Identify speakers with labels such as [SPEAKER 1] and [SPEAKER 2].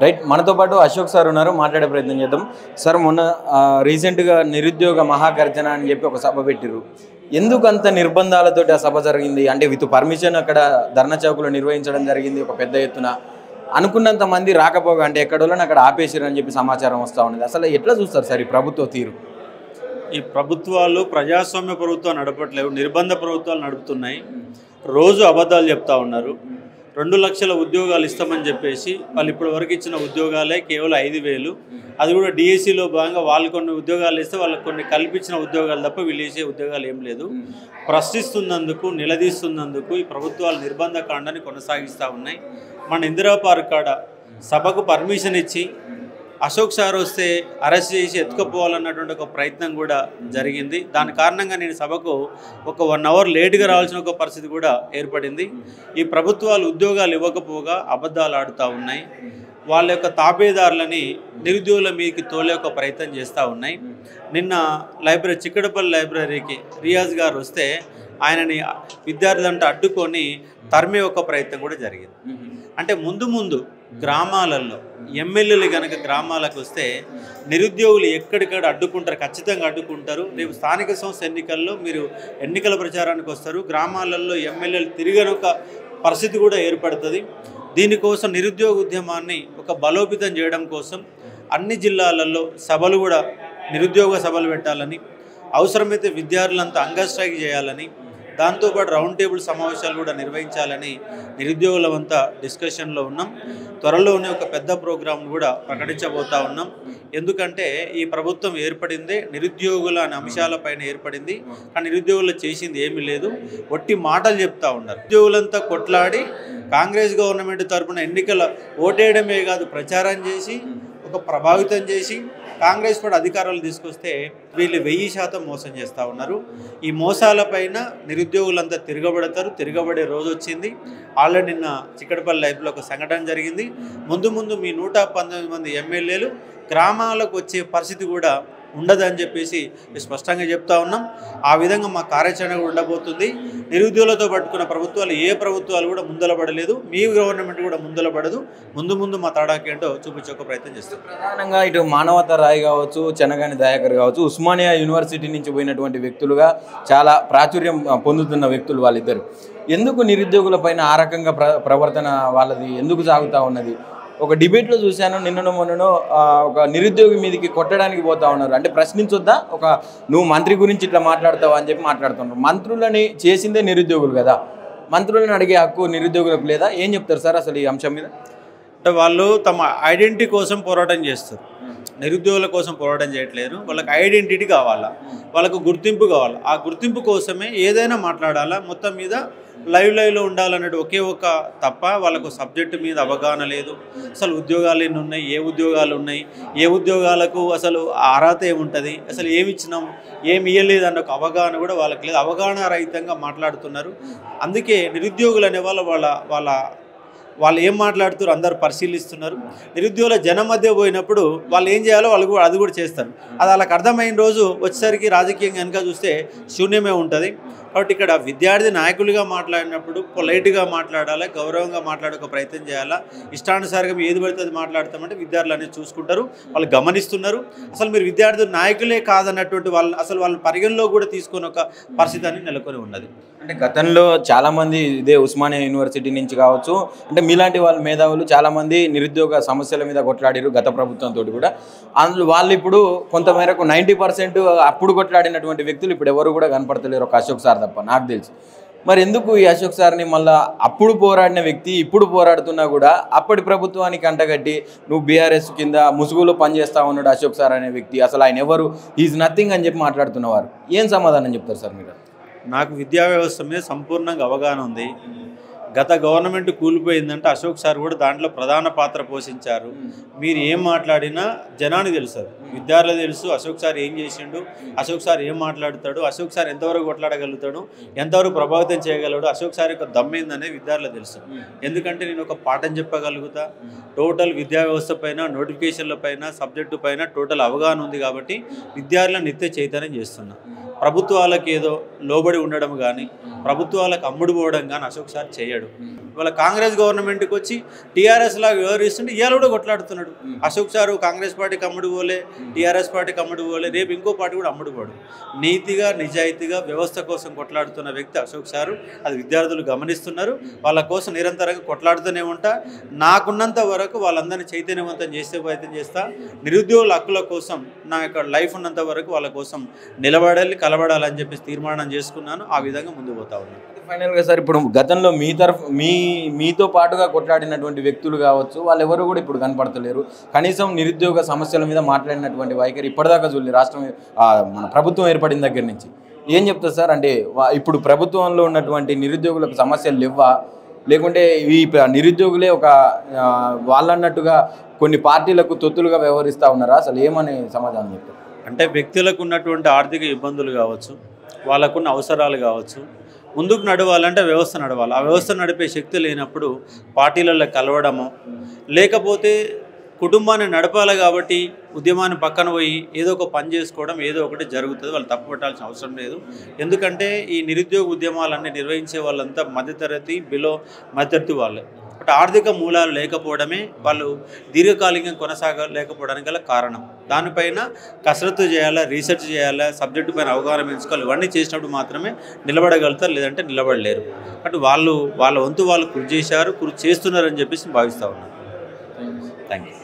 [SPEAKER 1] Right. మనతో పాటు Ashok sir ఉన్నారు. మాట్లాడే ప్రయత్నం చేద్దాం. సార్, మొన్న రీసెంట్‌గా నిరుద్యోగ మహాగర్జన అని చెప్పి ఒక సభ పెట్టిర్రు. ఎందుకు అంత నిర్బంధాలతోటి ఆ సభ జరిగింది? అంటే విత్ పర్మిషన్ అక్కడ ధర్నా చౌక్‌లో నిర్వహించడం జరిగింది ఒక పెద్ద ఎత్తున. అనుకున్నంత మంది రాకపోగా అంటే ఎక్కడోళ్ళని అక్కడ ఆపేసిర్రు అని చెప్పి సమాచారం వస్తూ ఉన్నది. అసలు ఎట్లా చూస్తారు సార్ ఈ ప్రభుత్వ తీరు?
[SPEAKER 2] ఈ ప్రభుత్వాలు ప్రజాస్వామ్య ప్రభుత్వాలు నడపట్లేవు, నిర్బంధ ప్రభుత్వాలు నడుపుతున్నాయి. రోజు అబద్ధాలు చెప్తా ఉన్నారు. 2 లక్షల ఉద్యోగాలు ఇస్తామని చెప్పేసి వాళ్ళు ఇప్పటివరకు ఇచ్చిన ఉద్యోగాలే కేవలం 5,000. అది కూడా డిఎస్సిలో భాగంగా వాళ్ళు కొన్ని ఉద్యోగాలు ఇస్తే వాళ్ళకి కొన్ని కల్పించిన ఉద్యోగాలు తప్ప వీళ్ళు వేసే ఉద్యోగాలు ఏం లేదు. ప్రశ్నిస్తున్నందుకు, నిలదీస్తున్నందుకు ఈ ప్రభుత్వాలు నిర్బంధ కాండాన్ని కొనసాగిస్తూ ఉన్నాయి. మన ఇందిరా పార్క్ కాడ సభకు పర్మిషన్ ఇచ్చి అశోక్ సార్ వస్తే అరెస్ట్ చేసి ఎత్తుకుపోవాలన్నటువంటి ఒక ప్రయత్నం కూడా జరిగింది. దాని కారణంగా నేను సభకు ఒక 1 అవర్ లేటుగా రావాల్సిన ఒక పరిస్థితి కూడా ఏర్పడింది. ఈ ప్రభుత్వాలు ఉద్యోగాలు ఇవ్వకపోగా అబద్ధాలు ఆడుతూ ఉన్నాయి. వాళ్ళ యొక్క తాబేదారులని నిరుద్యోగుల మీదకి తోలే ఒక ప్రయత్నం చేస్తూ ఉన్నాయి. నిన్న చిక్కడపల్లి లైబ్రరీకి రియాజ్ గారు వస్తే ఆయనని విద్యార్థులంతా అడ్డుకొని తరిమే ఒక ప్రయత్నం కూడా జరిగింది. అంటే ముందు గ్రామాలలో ఎమ్మెల్యేలు కనుక గ్రామాలకు వస్తే నిరుద్యోగులు ఎక్కడికక్కడ అడ్డుకుంటారు, ఖచ్చితంగా అడ్డుకుంటారు. రేపు స్థానిక సంస్థ ఎన్నికల్లో మీరు ఎన్నికల ప్రచారానికి వస్తారు, గ్రామాలలో ఎమ్మెల్యేలు తిరిగిన ఒక పరిస్థితి కూడా ఏర్పడుతుంది. దీనికోసం నిరుద్యోగ ఉద్యమాన్ని ఒక బలోపేతం చేయడం కోసం అన్ని జిల్లాలలో సభలు కూడా నిరుద్యోగ సభలు పెట్టాలని, అవసరమైతే విద్యార్థులంతా అంగస్ట్రైక్ చేయాలని, దాంతోపాటు రౌండ్ టేబుల్ సమావేశాలు కూడా నిర్వహించాలని నిరుద్యోగులమంతా డిస్కషన్లో ఉన్నాం. త్వరలోనే ఒక పెద్ద ప్రోగ్రాం కూడా ప్రకటించబోతా ఉన్నాం. ఎందుకంటే ఈ ప్రభుత్వం ఏర్పడిందే నిరుద్యోగుల అనే అంశాలపైన ఏర్పడింది. కానీ నిరుద్యోగులు చేసింది ఏమీ లేదు, ఒట్టి మాటలు చెప్తా ఉన్నారు. నిరుద్యోగులంతా కొట్లాడి కాంగ్రెస్ గవర్నమెంట్ తరఫున ఎన్నికల ఓటేయడమే కాదు, ప్రచారం చేసి ఒక ప్రభావితం చేసి కాంగ్రెస్ పార్టీ అధికారాలు తీసుకొస్తే వీళ్ళు 1000% మోసం చేస్తూ ఉన్నారు. ఈ మోసాలపైన నిరుద్యోగులంతా తిరగబడతారు. తిరగబడే రోజు వచ్చింది. ఆల్రెడీ నిన్న చిక్కడపల్లి లైబ్లో ఒక సంఘటన జరిగింది. ముందు మీ 119 మంది ఎమ్మెల్యేలు గ్రామాలకు వచ్చే పరిస్థితి కూడా ఉండదని చెప్పేసి స్పష్టంగా చెప్తా ఉన్నాం. ఆ విధంగా మా కార్యాచరణ ఉండబోతుంది. నిరుద్యోగులతో పట్టుకున్న ప్రభుత్వాలు ఏ ప్రభుత్వాలు కూడా ముందలపడలేదు, మీ గవర్నమెంట్ కూడా ముందలపడదు. ముందు మా తడాకేంటో చూపించే ఒక ప్రయత్నం చేస్తాం.
[SPEAKER 1] ప్రధానంగా ఇటు మానవతా రాయ్ కావచ్చు, చెనగాని దయాకర్ కావచ్చు, ఉస్మానియా యూనివర్సిటీ నుంచి పోయినటువంటి వ్యక్తులుగా చాలా ప్రాచుర్యం పొందుతున్న వ్యక్తులు వాళ్ళిద్దరు. ఎందుకు నిరుద్యోగుల పైన ఆ రకంగా ప్రవర్తన వాళ్ళది ఎందుకు సాగుతూ ఉన్నది? ఒక డిబేట్లో చూశాను, నిన్ననో మొన్ననో ఒక నిరుద్యోగి మీదకి కొట్టడానికి పోతా ఉన్నారు. అంటే ప్రశ్నించొద్దా, నువ్వు మంత్రి గురించి ఇట్లా మాట్లాడతావా అని చెప్పి మాట్లాడుతున్నారు. మంత్రులని చేసిందే నిరుద్యోగులు కదా, మంత్రులను అడిగే హక్కు నిరుద్యోగులకు లేదా? ఏం చెప్తారు సార్ అసలు ఈ అంశం మీద?
[SPEAKER 2] అంటే వాళ్ళు తమ ఐడెంటిటీ కోసం పోరాటం చేస్తారు, నిరుద్యోగుల కోసం పోరాటం చేయట్లేరు. వాళ్ళకి ఐడెంటిటీ కావాలా, వాళ్ళకు గుర్తింపు కావాలా. ఆ గుర్తింపు కోసమే ఏదైనా మాట్లాడాలా, మొత్తం మీద లైవ్లో ఉండాలన్నట్టు ఒకే ఒక తప్ప వాళ్ళకు సబ్జెక్టు మీద అవగాహన లేదు. అసలు ఉద్యోగాలు ఎన్ని ఉన్నాయి, ఏ ఉద్యోగాలు ఉన్నాయి, ఏ ఉద్యోగాలకు అసలు అర్హత ఏముంటుంది, అసలు ఏమి ఇచ్చినాం, ఏమి ఇవ్వలేదు అన్న ఒక అవగాహన కూడా వాళ్ళకి లేదు. అవగాహన రహితంగా మాట్లాడుతున్నారు. అందుకే నిరుద్యోగులు అనే వాళ్ళు ఏం మాట్లాడుతారు అందరూ పరిశీలిస్తున్నారు. నిరుద్యోగుల జనం మధ్య పోయినప్పుడు వాళ్ళు ఏం చేయాలో అది కూడా చేస్తారు. అది వాళ్ళకి అర్థమైన రోజు వచ్చేసరికి రాజకీయం కనుక చూస్తే శూన్యమే ఉంటుంది. కాబట్టి ఇక్కడ విద్యార్థి నాయకులుగా మాట్లాడినప్పుడు పొలైట్గా మాట్లాడాలి, గౌరవంగా మాట్లాడే ప్రయత్నం చేయాలా. ఇష్టానుసారంగా ఏది పడితే అది మాట్లాడతామంటే విద్యార్థులు అనేది చూసుకుంటారు, వాళ్ళు గమనిస్తున్నారు. అసలు మీరు విద్యార్థులు నాయకులే కాదన్నటువంటి వాళ్ళని పరిగణలో కూడా తీసుకుని ఒక పరిస్థితి అని నెలకొని ఉన్నది.
[SPEAKER 1] అంటే గతంలో చాలామంది ఇదే ఉస్మానియా యూనివర్సిటీ నుంచి కావచ్చు, అంటే మీలాంటి వాళ్ళ మేధావులు చాలామంది నిరుద్యోగ సమస్యల మీద కొట్లాడారు గత ప్రభుత్వంతో కూడా. అందులో వాళ్ళు ఇప్పుడు కొంతమేరకు 90% అప్పుడు కొట్లాడినటువంటి వ్యక్తులు ఇప్పుడు ఎవరు కూడా కనపడతలేరు, ఒక అశోక్ సార్ తప్ప నాకు తెలుసు. మరి ఎందుకు ఈ అశోక్ సార్ని మళ్ళీ అప్పుడు పోరాడిన వ్యక్తి ఇప్పుడు పోరాడుతున్నా కూడా అప్పటి ప్రభుత్వానికి అంటగట్టి నువ్వు బీఆర్ఎస్ కింద ముసుగులో పనిచేస్తా ఉన్నాడు అశోక్ సార్ అనే వ్యక్తి, అసలు ఆయన ఎవరు, ఈజ్ నథింగ్ అని చెప్పి మాట్లాడుతున్నవారు ఏం సమాధానం చెప్తారు సార్ మీరు?
[SPEAKER 2] నాకు విద్యా వ్యవస్థ మీద సంపూర్ణంగా అవగాహన ఉంది. గత గవర్నమెంట్ కూలిపోయిందంటే అశోక్ సార్ కూడా దాంట్లో ప్రధాన పాత్ర పోషించారు. మీరు ఏం మాట్లాడినా జనానికి తెలుసు, విద్యార్థులకు తెలుసు అశోక్ సార్ ఏం చేసిండు, అశోక్ సార్ ఏం మాట్లాడతాడు, అశోక్ సార్ ఎంతవరకు కొట్లాడగలుగుతాడు, ఎంతవరకు ప్రభావితం చేయగలడు, అశోక్ సార్ యొక్క దమ్మేందనేది విద్యార్థులకు తెలుసు. ఎందుకంటే నేను ఒక పాఠం చెప్పగలుగుతా, టోటల్ విద్యా వ్యవస్థ పైన, నోటిఫికేషన్ల పైన, సబ్జెక్టు పైన టోటల్ అవగాహన ఉంది. కాబట్టి విద్యార్థులను నిత్య చైతన్యం చేస్తున్నా. ప్రభుత్వాలకు ఏదో లోబడి ఉండడం కానీ, ప్రభుత్వాలకు అమ్ముడు పోవడం కానీ అశోక్ సార్ చేయడు. ఇవాళ కాంగ్రెస్ గవర్నమెంట్కి వచ్చి టీఆర్ఎస్ లాగా వ్యవహరిస్తుంటే ఇవాళ కూడా కొట్లాడుతున్నాడు. అశోక్ సారు కాంగ్రెస్ పార్టీకి అమ్ముడు పోలే, టీఆర్ఎస్ పార్టీకి అమ్ముడు పోలే, రేపు ఇంకో పార్టీ కూడా అమ్ముడు పోడు. నీతిగా నిజాయితీగా వ్యవస్థ కోసం కొట్లాడుతున్న వ్యక్తి అశోక్ సారు. అది విద్యార్థులు గమనిస్తున్నారు. వాళ్ళ కోసం నిరంతరంగా కొట్లాడుతూనే ఉంటా. నాకున్నంత వరకు వాళ్ళందరినీ చైతన్యవంతం చేసే ప్రయత్నం చేస్తా. నిరుద్యోగుల హక్కుల కోసం నా యొక్క లైఫ్ ఉన్నంత వరకు వాళ్ళ కోసం నిలబడాలి, కలబడాలని చెప్పేసి తీర్మానం చేసుకున్నాను. ఆ విధంగా ముందుకు పోతా ఉన్నాను.
[SPEAKER 1] ఫైనల్గా సార్, ఇప్పుడు గతంలో మీతో పాటుగా కొట్లాడినటువంటి వ్యక్తులు కావచ్చు, వాళ్ళు ఎవరు కూడా ఇప్పుడు కనపడతలేరు. కనీసం నిరుద్యోగ సమస్యల మీద మాట్లాడినటువంటి వైఖరి ఇప్పటిదాకా చూడలేదు రాష్ట్రం మన ప్రభుత్వం ఏర్పడిన దగ్గర నుంచి. ఏం చెప్తారు సార్? అంటే ఇప్పుడు ప్రభుత్వంలో ఉన్నటువంటి నిరుద్యోగులకు సమస్యలు లేవా, లేకుంటే ఈ నిరుద్యోగులే ఒక వాళ్ళన్నట్టుగా కొన్ని పార్టీలకు తొత్తులుగా వ్యవహరిస్తూ ఉన్నారా? అసలు ఏమని సమాధానం చెప్తారు?
[SPEAKER 2] అంటే వ్యక్తులకు ఉన్నటువంటి ఆర్థిక ఇబ్బందులు కావచ్చు, వాళ్ళకున్న అవసరాలు కావచ్చు, ముందుకు నడవాలంటే వ్యవస్థ నడవాలి. ఆ వ్యవస్థ నడిపే శక్తి లేనప్పుడు పార్టీలలో కలవడము, లేకపోతే కుటుంబాన్ని నడపాలి కాబట్టి ఉద్యమాన్ని పక్కన పోయి ఏదో ఒక పని చేసుకోవడం, ఏదో ఒకటి జరుగుతుంది. వాళ్ళు తప్పు పట్టాల్సిన అవసరం లేదు. ఎందుకంటే ఈ నిరుద్యోగ ఉద్యమాలన్నీ నిర్వహించే వాళ్ళంతా మధ్యతరగతి, బిలో మధ్యతరగతి వాళ్ళే. బట్ ఆర్థిక మూలాలు లేకపోవడమే వాళ్ళు దీర్ఘకాలికంగా కొనసాగలేకపోవడానికి గల కారణం. దానిపైన కసరత్తు చేయాలా, రీసెర్చ్ చేయాలా, సబ్జెక్టు పైన అవగాహన పెంచుకోవాలి. ఇవన్నీ చేసినప్పుడు మాత్రమే నిలబడగలుగుతారు, లేదంటే నిలబడలేరు. బట్ వాళ్ళు వాళ్ళ వంతు వాళ్ళు కృషి చేశారు, కృషి చేస్తున్నారని చెప్పేసి భావిస్తూ ఉన్నారు. Thank you.